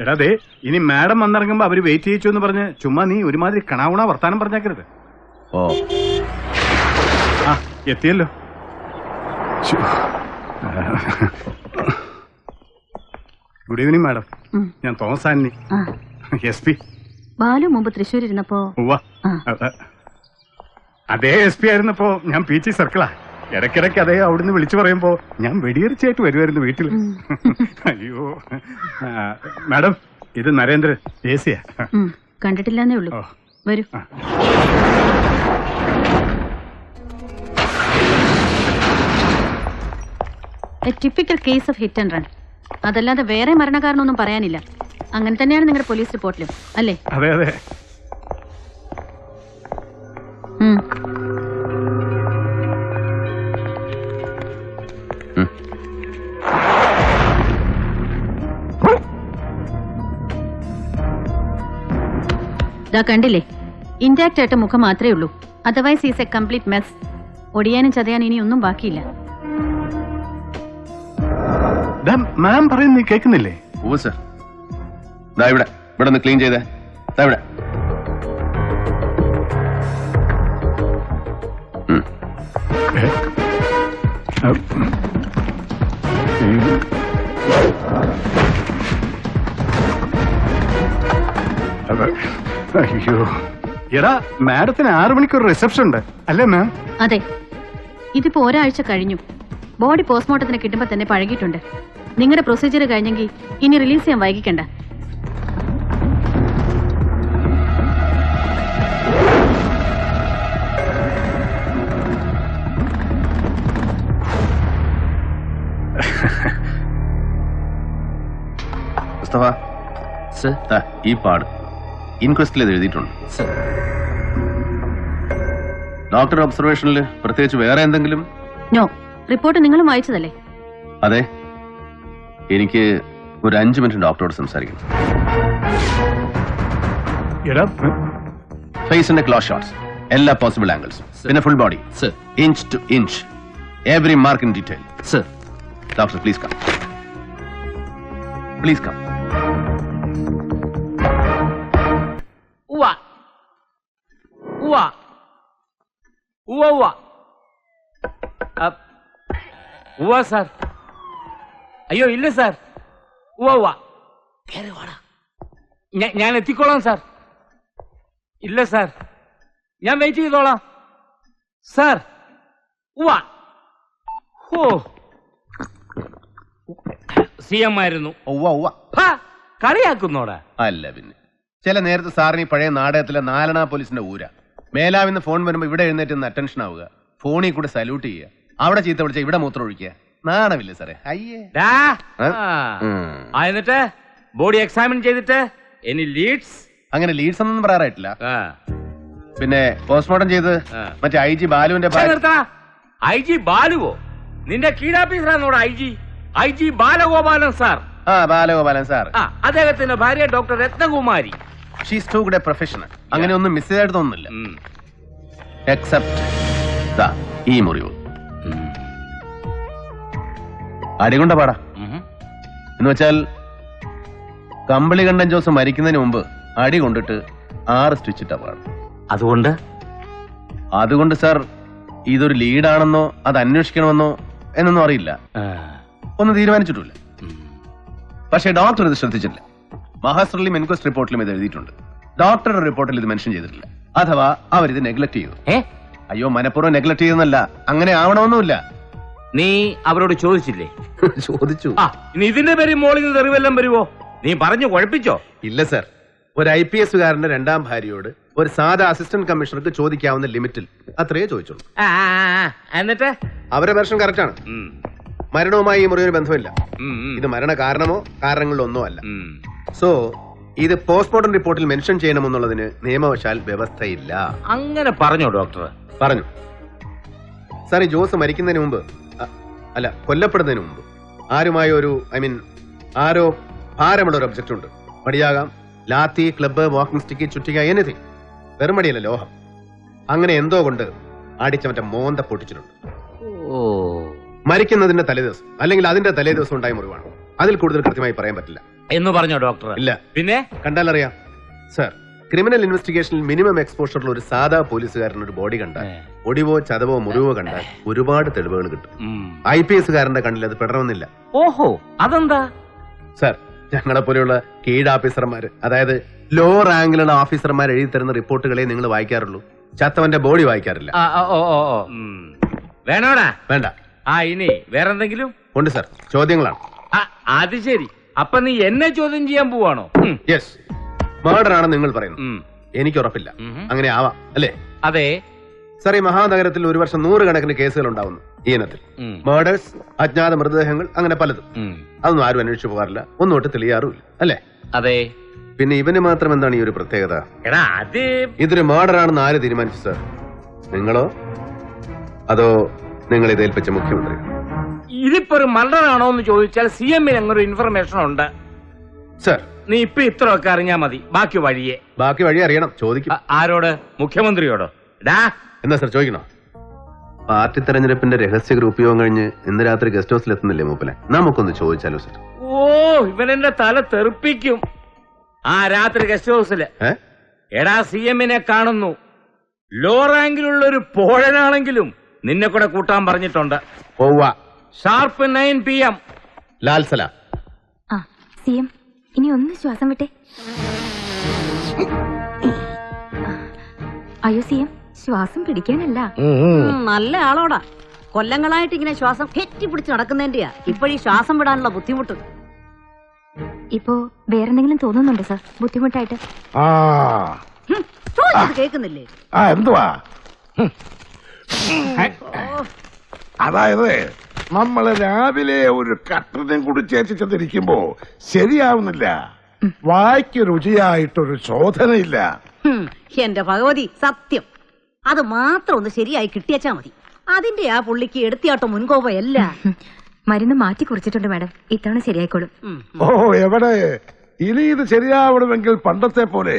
എടാ ദേ, ഇനി മാഡം വന്നിറങ്ങുമ്പോ അവര് വെയിറ്റ് ചെയ്യിച്ചു എന്ന് പറഞ്ഞ് ചുമ്മാ നീ ഒരുമാതിരി കണാവുണ വർത്താനം പറഞ്ഞേക്കരുത്. ഓ ആ എത്തിയല്ലോ. Good evening madam. ഞാൻ തോമസ് ആന്റണി, SP. ബാലു മുമ്പ് തൃശ്ശൂർ ഇരുന്നപ്പോ അതേ SP ആയിരുന്നപ്പോ ഞാൻ PG സർക്കിളാ. ഇടയ്ക്കിടയ്ക്ക് അതേ അവിടുന്ന് വിളിച്ചു പറയുമ്പോ ഞാൻ വെടിയർച്ചയായിട്ട് വരുമായിരുന്നു വീട്ടിൽ. അയ്യോ മാഡം, ഇത് നരേന്ദ്രൻ, AC യാ. കണ്ടിട്ടില്ലെന്നേ ഉള്ളൂ. വരൂ. Typical case of hit and run. അതല്ലാതെ വേറെ മരണകാരണമൊന്നും പറയാനില്ല. അങ്ങനെ തന്നെയാണ് നിങ്ങളുടെ പോലീസ് റിപ്പോർട്ടിലും, അല്ലേ? അതെ അതെ. കണ്ടില്ലേ, ഇന്റാക്ട് ആയിട്ട് മുഖം മാത്രമേ ഉള്ളൂ. Otherwise is a complete mess. ഒടിയാനും ചതയാനും ഇനി ഒന്നും ബാക്കിയില്ല. മാം പറയുന്നത് നീ കേൾക്കുന്നില്ലേ? ഓ സർ, ഇവിടെ ഇവിടെ ഒന്ന് ക്ലീൻ ചെയ്തേ. ഇവിടെ അയ്യോ എടാ, മാഡത്തിന് 6 മണിക്കൂർ റിസപ്ഷൻ ഉണ്ട് അല്ലേ മാം? അതെ. ഇതിപ്പോ ഒരാഴ്ച കഴിഞ്ഞു. ബോഡി പോസ്റ്റ്മോർട്ടത്തിന് കിട്ടുമ്പോ തന്നെ പഴകിയിട്ടുണ്ട്. നിങ്ങളുടെ പ്രൊസീജിയർ കഴിഞ്ഞെങ്കിൽ ഇനി റിലീസ് ചെയ്യാൻ വൈകിക്കണ്ട. ഈ പാട് ഇൻക്വസ്റ്റിൽ ഇത് എഴുതിയിട്ടുണ്ട്. ഡോക്ടർ ഒബ്സർവേഷനിൽ പ്രത്യേകിച്ച് വേറെ എന്തെങ്കിലും? നോ. റിപ്പോർട്ട് നിങ്ങളും വായിച്ചതല്ലേ? അതെ. എനിക്ക് ഒരു 5 മിനിറ്റ് ഡോക്ടറോട് സംസാരിക്കണം. ഫേസിന്റെ ക്ലോസ് ഷോട്ട്സ്, എല്ലാ പോസിബിൾ ആംഗിൾസ്, പിന്നെ full body, inch to inch, every mark in detail. Doctor please come, please come. Sir. അയ്യോ ഇല്ല സാർ. ഞാൻ എത്തിക്കോളാം സാർ. ഇല്ല സാർ, ഞാൻ വെയിറ്റ് ചെയ്തോളാം സാർ. CM ആയിരുന്നു. കളിയാക്കുന്നോടാ? അല്ല പിന്നെ. ചില നേരത്തെ സാറിന് പഴയ നാടകത്തിലെ 4 പോലീസിന്റെ ഊര. മേലാവിന്ന് ഫോൺ വരുമ്പോ ഇവിടെ എഴുന്നേറ്റ് അറ്റൻഷൻ ആവുക, ഫോണിൽ കൂടെ സല്യൂട്ട് ചെയ്യുക, അവിടെ ചീത്ത വിളിച്ച ഇവിടെ മൂത്രം ഒഴിക്കുക. നാണമില്ലേ സാറേ? അയ്യേ. എന്നിട്ട് ബോഡി എക്സാമിൻ ചെയ്തിട്ട് എനി ലീഡ്സ്? അങ്ങനെ ലീഡ്സ് ഒന്നും പറയാറായിട്ടില്ല. പിന്നെ പോസ്റ്റ്മോർട്ടം ചെയ്ത് മറ്റേ IG ബാലുവിന്റെ IG ബാലുവോ? നിന്റെ കീഴാഫീസറാണോടാ IG Balagopalan sir. Balagopalan sir. അദ്ദേഹത്തിന്റെ ഭാര്യ doctor Ratnakumari. She's too good a professional. അങ്ങനെ ഒന്നും മിസ് ചെയ്തായിട്ട് തോന്നുന്നില്ല. എക്സെപ്റ്റ് ഈ മുറിവ് അടികൊണ്ട പാടാ. എന്ന് വെച്ചാൽ കമ്പിളികണ്ഠൻ ജോസ് മരിക്കുന്നതിന് മുമ്പ് അടി കൊണ്ടിട്ട് 6 സ്റ്റിച്ചിട്ട പാടാം. അതുകൊണ്ട് സാർ ഇതൊരു ലീഡാണെന്നോ അത് അന്വേഷിക്കണമെന്നോ എന്നൊന്നും അറിയില്ല, ഒന്നും തീരുമാനിച്ചിട്ടില്ല. പക്ഷേ ഡോക്ടർ ഇത് ശ്രദ്ധിച്ചില്ല. മഹാസ്ട്രലിലും ഇൻക്വസ്റ്റ് റിപ്പോർട്ടിലും ഇത് എഴുതിയിട്ടുണ്ട്. ഡോക്ടറുടെ റിപ്പോർട്ടിൽ ഇത് മെൻഷൻ ചെയ്തിട്ടില്ല. അഥവാ അവരിത് നെഗ്ലക്ട് ചെയ്തു. അയ്യോ, മനഃപൂർവ്വം നെഗ്ലക്ട് ചെയ്തെന്നല്ല, അങ്ങനെ ആവണമെന്നുമില്ല. നീ അവരോട് ചോദിച്ചില്ലേ? ചോദിച്ചു. ഇനി ഇതിന്റെ പേര് മോളിൽ നിന്ന് തെറിവെല്ലാം വരുവോ? നീ പറഞ്ഞു കുഴപ്പിച്ചോ? ഇല്ല സാർ, ഒരു IPS കാരന്റെ 2ാം ഭാര്യയോട് ഒരു സാധാ അസിസ്റ്റന്റ് കമ്മീഷണർക്ക് ചോദിക്കാവുന്ന ലിമിറ്റിൽ അത്രയേ ചോദിച്ചുള്ളൂ. എന്നിട്ട് അവരുടെ വെർഷൻ കറക്റ്റ് ആണ്. മരണവുമായി ഈ മുറിയൊരു ബന്ധമില്ല. ഇത് മരണ കാരണമോ കാരണങ്ങളിലൊന്നോ അല്ല. സോ ഇത് പോസ്റ്റ്മോർട്ടം റിപ്പോർട്ടിൽ മെൻഷൻ ചെയ്യണമെന്നുള്ളതിന് നിയമവശാൽ വ്യവസ്ഥയില്ല. അങ്ങനെ പറഞ്ഞോ ഡോക്ടർ? പറഞ്ഞു സാർ. ഈ ജോസ് മരിക്കുന്നതിന് മുമ്പ്, അല്ല കൊല്ലപ്പെടുന്നതിന് മുമ്പ് ആരുമായ ഒരു ആരോ ഭാരമുള്ള ഒരു ഒബ്ജക്റ്റ് ഉണ്ട്. മടിയാകാം, ലാത്തി, ക്ലബ്ബ്, വാക്കിംഗ് സ്റ്റിക്ക്, ചുറ്റിക, എനിത്തിങ്. വെറും മടിയല്ല, ലോഹം. അങ്ങനെ എന്തോ കൊണ്ട് അടിച്ച മറ്റേ മോന്ത പൊട്ടിച്ചിട്ടുണ്ട്. മരിക്കുന്നതിന്റെ തലേദിവസം അല്ലെങ്കിൽ അതിന്റെ തലേദിവസം ഉണ്ടായ മുറിവാണ്. അതിൽ കൂടുതൽ കൃത്യമായി പറയാൻ പറ്റില്ല. എന്ന് പറഞ്ഞോ ഡോക്ടർ? ഇല്ല. പിന്നെ കണ്ടാലറിയാം സർ. ക്രിമിനൽ ഇൻവെസ്റ്റിഗേഷനിൽ മിനിമം എക്സ്പോഷറുള്ള ഒരു സാധാ പോലീസുകാരൻ ഒരു ബോഡി കണ്ടാൽ, ഒടിവോ ചതവോ മുറിവോ കണ്ടാൽ ഒരുപാട് തെളിവുകൾ കിട്ടും. IPS കാരന്റെ കണ്ണിൽ അത് പെടണമെന്നില്ല. ഓഹോ, അതെന്താ? സർ, ഞങ്ങളെ പോലെയുള്ള കീഴ് ഓഫീസർമാര്, അതായത് ലോ റാങ്കിലുള്ള ഓഫീസർമാർ എഴുതി തരുന്ന റിപ്പോർട്ടുകളെ നിങ്ങൾ വായിക്കാറുള്ളൂ, ചത്തവന്റെ ബോഡി വായിക്കാറില്ല. വേണോടാ? വേണ്ട. ഇനി വേറെന്തെങ്കിലും ഉണ്ട് സർ, ചോദ്യങ്ങളാണ്. അത് ശരി. അപ്പൊ നീ എന്നെ ചോദ്യം ചെയ്യാൻ പോവാണോ? യെസ്, മർഡർ ആണെന്ന് നിങ്ങൾ പറയുന്നു. എനിക്ക് ഉറപ്പില്ല. അങ്ങനെ ആവാം അല്ലേ? അതെ സർ, ഈ മഹാനഗരത്തിൽ ഒരു വർഷം 100 കണക്കിന് കേസുകൾ ഉണ്ടാവുന്നു ഈ ഇനത്തിൽ. മർഡേഴ്സ്, അജ്ഞാത മൃതദേഹങ്ങൾ, അങ്ങനെ പലതും. അതൊന്നും ആരും അന്വേഷിച്ചു പോകാറില്ല, ഒന്നോട്ട് തെളിയാറുമില്ല അല്ലേ? അതെ. പിന്നെ ഇവന് മാത്രം എന്താണ് ഈ ഒരു പ്രത്യേകത? എടാ, അത് ഇതൊരു മർഡർ ആണെന്ന് ആര് തീരുമാനിച്ചു സർ? നിങ്ങളോ അതോ നിങ്ങൾ ഇത് ഏൽപ്പിച്ച മുഖ്യമന്ത്രി? ഇതിപ്പോ ഒരു മർഡർ ആണോ എന്ന് ചോദിച്ചാൽ CM-ന് അങ്ങനൊരു ഇൻഫർമേഷൻ ഉണ്ട് സർ. നീ ഇപ്പൊ ഇത്രയൊക്കെ അറിഞ്ഞാ മതി, ബാക്കി വഴി അറിയണം. ചോദിക്കും. ആരോട്? മുഖ്യമന്ത്രിയോടോ? എന്താ സർ ചോദിക്കണോ? പാർട്ടി തെരഞ്ഞെടുപ്പിന്റെ രഹസ്യ ഗ്രൂപ്പ് യോഗം കഴിഞ്ഞ് ഇന്ന് രാത്രി ഗസ്റ്റ് ഹൗസിൽ എത്തുന്നില്ലേ മൂപ്പലെ? നമുക്കൊന്ന് ചോദിച്ചാലോ സർ? ഇവനെന്റെ തല തെറിപ്പിക്കും. രാത്രി ഗസ്റ്റ് ഹൗസില് എടാ CM-നെ കാണുന്നു. ലോ റാങ്കിലുള്ള ഒരു പോഴനാണെങ്കിലും നിന്നെ കൂടെ കൂട്ടാൻ പറഞ്ഞിട്ടുണ്ട്. Sharp 9 PM. ലാൽ സലാം. CM, ഇനി ഒന്ന് ശ്വാസം വിട്ടെ. അയ്യോ CM, ശ്വാസം പിടിക്കാനല്ല. നല്ല ആളോടാ. കൊല്ലങ്ങളായിട്ട് ഇങ്ങനെ ശ്വാസം കെട്ടിപ്പിടിച്ച് നടക്കുന്നതിന്റെയാ ഇപ്പോഴീ ശ്വാസം വിടാനുള്ള ബുദ്ധിമുട്ട്. ഇപ്പോ വേറെന്തെങ്കിലും തോന്നുന്നുണ്ടോ സർ ബുദ്ധിമുട്ടായിട്ട്? കേൾക്കുന്നില്ലേ? എന്തുവാ? അതായത് നമ്മള് രാവിലെ ഒരു കട്ടനും കൂടി ചേച്ചി ചെന്നിരിക്കുമ്പോ ശരിയാവുന്നില്ല. വായ്ക്ക് രുചിയായിട്ടൊരു ശോധനയില്ല. എന്റെ ഭഗവതി, സത്യം. അത് മാത്രം ഒന്ന് ശരിയായി കിട്ടിയച്ചാ മതി. അതിന്റെ ആ പുള്ളിക്ക് എടുത്തിയാട്ടോ മുൻകോപയല്ല. മരുന്ന് മാറ്റി കുറിച്ചിട്ടുണ്ട് മാഡം, ഇത്തവണ ശരിയായിക്കോളും. എവിടെ? ഇനി ഇത് ശരിയാവണമെങ്കിൽ പണ്ടത്തെ പോലെ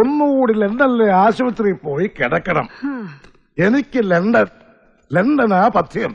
ഒന്നുകൂടി ലണ്ടനിലെ ആശുപത്രിയിൽ പോയി കിടക്കണം. എനിക്ക് ലണ്ടനാ പഥ്യം.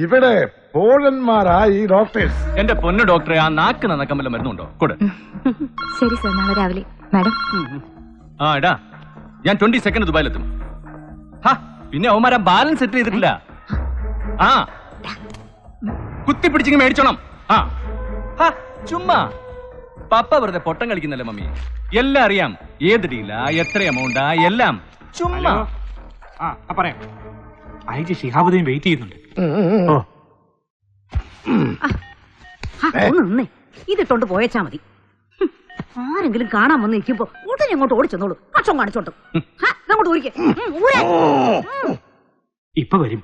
ഇവിടെ പോഴന്മാരാ ഈ ഡോക്ടേഴ്സ്. എന്റെ പൊന്നു ഡോക്ടറെ, ആ നാക്ക് നന്നക്കമ്പല മരുന്നുണ്ടോ? കൂടെ. ശരി സർ, നാളെ രാവിലെ. മാഡം. എടാ, ഞാൻ 20 സെക്കൻഡ് ദുബായിലെത്തും. പിന്നെ അവന്മാരാ ബാലൻസ് സെറ്റ് ചെയ്തിട്ടില്ല. കുത്തിപ്പിടിച്ചിങ്ങ് മേടിച്ചോണം. ചുമ്മാ പപ്പ വെറുതെ പൊട്ടം കളിക്കുന്നല്ലേ മമ്മി. എല്ലാം അറിയാം. ഏത് ഡീലാ, എത്ര എമൗണ്ടാ, എല്ലാം ചുമ്മാ. പറയാം. ഐജി ഷിഹാബുദ്ദീൻ വെയിറ്റ് ചെയ്യുന്നുണ്ട്. ഇതിട്ടോണ്ട് പോയച്ചാ മതി. ആരെങ്കിലും കാണാൻ വന്ന് നിൽക്കുമ്പോ ഉടനെ അങ്ങോട്ട് ഓടിച്ചെന്നോളൂ. പക്ഷം കാണിച്ചോട്ടും അങ്ങോട്ട് ഊരിക്കേ. ഇപ്പൊ വരും.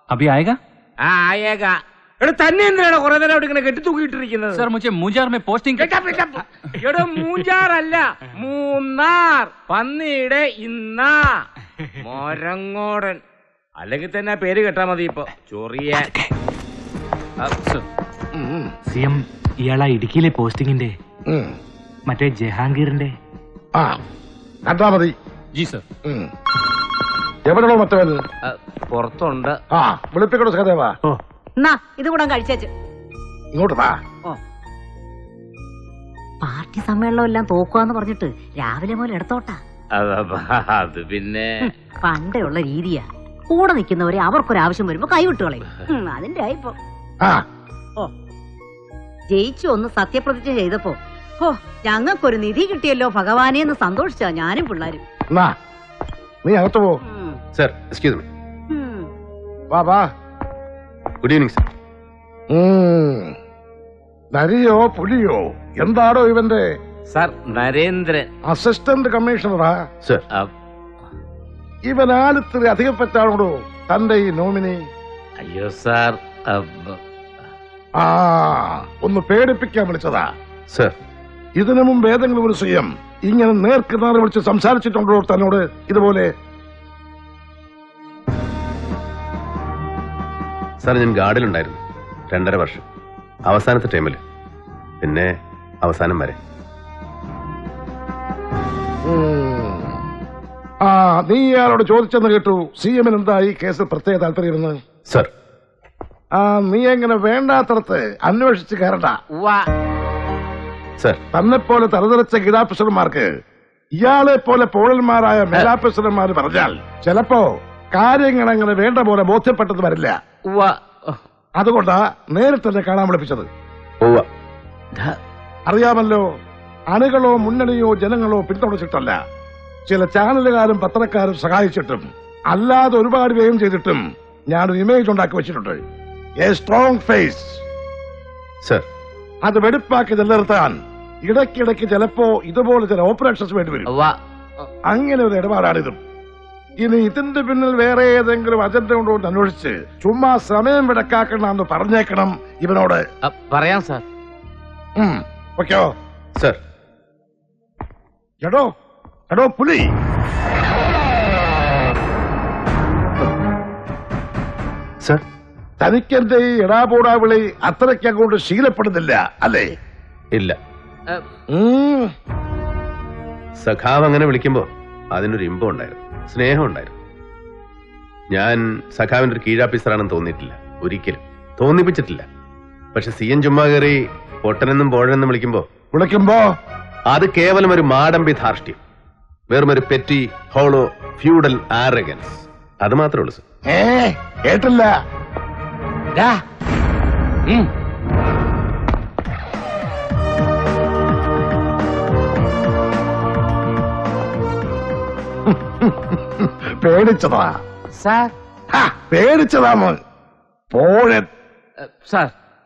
അഭി ആയേഗ? ആയേഗ. തന്നെ എന്തിനാണ് കുറെ നേരം അവിടെ ഇങ്ങനെ കെട്ടിത്തൂക്കിയിട്ടിരിക്കുന്നത്? സർ, മുझे മൂഞ്ചാർ में പോസ്റ്റിംഗ്. എടോ, മൂഞ്ചാറല്ല, മൂന്നാർ. പന്നിയുടെ ഇന്നാ മൊരങ്ങോടൻ. അല്ലെങ്കിൽ തന്നെ ആ പേര് കേട്ടാ മതി. ഇപ്പൊ ചൊറിയ CM, ഇയാളാ ഇടുക്കിയിലെ പോസ്റ്റിംഗിന്റെ മറ്റേ ജഹാംഗീറിന്റെ. കണ്ടാ മതി. G sir. എവിടെയോ മറ്റവൻ പുറത്തുണ്ട്. വിളിപ്പിക്കണോ സഹദേവാ? ഇത് കൂടെ കഴിച്ചേച്ച് ഇങ്ങോട്ട് വാ. പാർട്ടി സമ്മേളനം എല്ലാം തോക്കുവാന്ന് പറഞ്ഞിട്ട് രാവിലെ മുതൽ എടുത്തോട്ടാ. അത് പിന്നെ പണ്ടേ ഉള്ള രീതിയാ. കൂടെ നിൽക്കുന്നവരെ അവർക്കൊരാവശ്യം വരുമ്പോ കൈവിട്ടുകളയും. അതിന്റെ ആയിപ്പോ ജയിച്ചു ഒന്ന് സത്യപ്രതിജ്ഞ ചെയ്തപ്പോ ഞങ്ങൾക്കൊരു നിധി കിട്ടിയല്ലോ ഭഗവാനെ എന്ന് സന്തോഷിച്ചാ ഞാനും പിള്ളേരും. നീ അകത്ത് പോ. Sir, excuse me. വാ. Good evening sir. നരിയോ പുലിയോ എന്താടോ ഇവന്റെ? സർ, നരേന്ദ്രൻ, അസിസ്റ്റന്റ് കമ്മീഷണറാ. സർ, ഇവനാലിത്തിരി അധികപ്പറ്റാണോടോ തന്റെ ഈ നോമിനി? അയ്യോ സാർ, ഒന്ന് പേടിപ്പിക്കാൻ വിളിച്ചതാ. സർ, ഇതിനു മുമ്പ് ഏതെങ്കിലും ഒരു CM ഇങ്ങനെ നേർക്കുനാറ് വിളിച്ച് സംസാരിച്ചിട്ടുണ്ടോ തന്നോട് ഇതുപോലെ? സാർ, ഞാൻ ഗാർഡിലുണ്ടായിരുന്നു 2.5 വർഷം. അവസാനത്തെ ടൈമിൽ, പിന്നെ അവസാനം വരെ. നീ ഇയാളോട് ചോദിച്ചെന്ന് കേട്ടു. CM-ന് എന്താ ഈ കേസ് പ്രത്യേക താല്പര്യമെന്ന്? സർ, നീ എങ്ങനെ വേണ്ടാത്തടത്ത് അന്വേഷിച്ച് കയറണ്ട. സർ, തന്നെപ്പോലെ തലതെറിച്ച ഗീതാഫീസർമാർക്ക് ഇയാളെ പോലെ പോളന്മാരായ മേലാഫീസർമാർ പറഞ്ഞാൽ ചിലപ്പോ കാര്യങ്ങൾ അങ്ങനെ വേണ്ട പോലെ ബോധ്യപ്പെട്ടത് വരില്ല. അതുകൊണ്ടാ നേരിട്ട് തന്നെ കാണാൻ വിളിപ്പിച്ചത്. അറിയാമല്ലോ, അണികളോ മുന്നണിയോ ജനങ്ങളോ പിന്തുണച്ചിട്ടല്ല, ചില ചാനലുകാരും പത്രക്കാരും സഹായിച്ചിട്ടും അല്ലാതെ ഒരുപാട് വ്യയം ചെയ്തിട്ടും ഞാനൊരു ഇമേജ് ഉണ്ടാക്കി വെച്ചിട്ടുണ്ട്. A strong face. സർ, അത് വെടുപ്പാക്കി നിലനിർത്താൻ ഇടയ്ക്കിടയ്ക്ക് ചിലപ്പോ ഇതുപോലെ ചില ഓപ്പറേഷൻസ് വേണ്ടി വരും. അങ്ങനെ ഒരു ഇടപാടാണിതും. ഇനി ഇതിന്റെ പിന്നിൽ വേറെ ഏതെങ്കിലും അജണ്ട ഉണ്ടോ എന്ന് അന്വേഷിച്ച് ചുമ്മാ സമയം വിടക്കാക്കണമെന്ന് പറഞ്ഞേക്കണം ഇവനോട്. പറയാം സാർ. ഓക്കോ സർ. എടോ എടോ പുലി, സർ, തനിക്കെന്റെ ഈ എടാപോടാ വിളി അത്രയ്ക്ക് അങ്ങോട്ട് ശീലപ്പെടുന്നില്ല അല്ലേ? ഇല്ല. സഖാവ് അങ്ങനെ വിളിക്കുമ്പോ അതിനൊരു ഇമ്പം ഉണ്ടായിരുന്നു, സ്നേഹം ഉണ്ടായിരുന്നു. ഞാൻ സഖാവിന്റെ ഒരു കീഴാഫീസറാണെന്ന് തോന്നിയിട്ടില്ല, ഒരിക്കലും തോന്നിപ്പിച്ചിട്ടില്ല. പക്ഷെ CM ചുമ്മാ കയറി പൊട്ടനെന്നും പോഴനെന്നും വിളിക്കുമ്പോ അത് കേവലം ഒരു മാടമ്പി ധാർഷ്ട്യം, വെറും ഒരു പെറ്റി ഹോളോ ഫ്യൂഡൽ ആരഗൻസ്. അത് മാത്രമേ ഉള്ളൂ സർ. കേട്ടില്ല. പേടിച്ചതാ സാർ. പേടിച്ചതാ മോൻ. പോഴൻ. സാർ,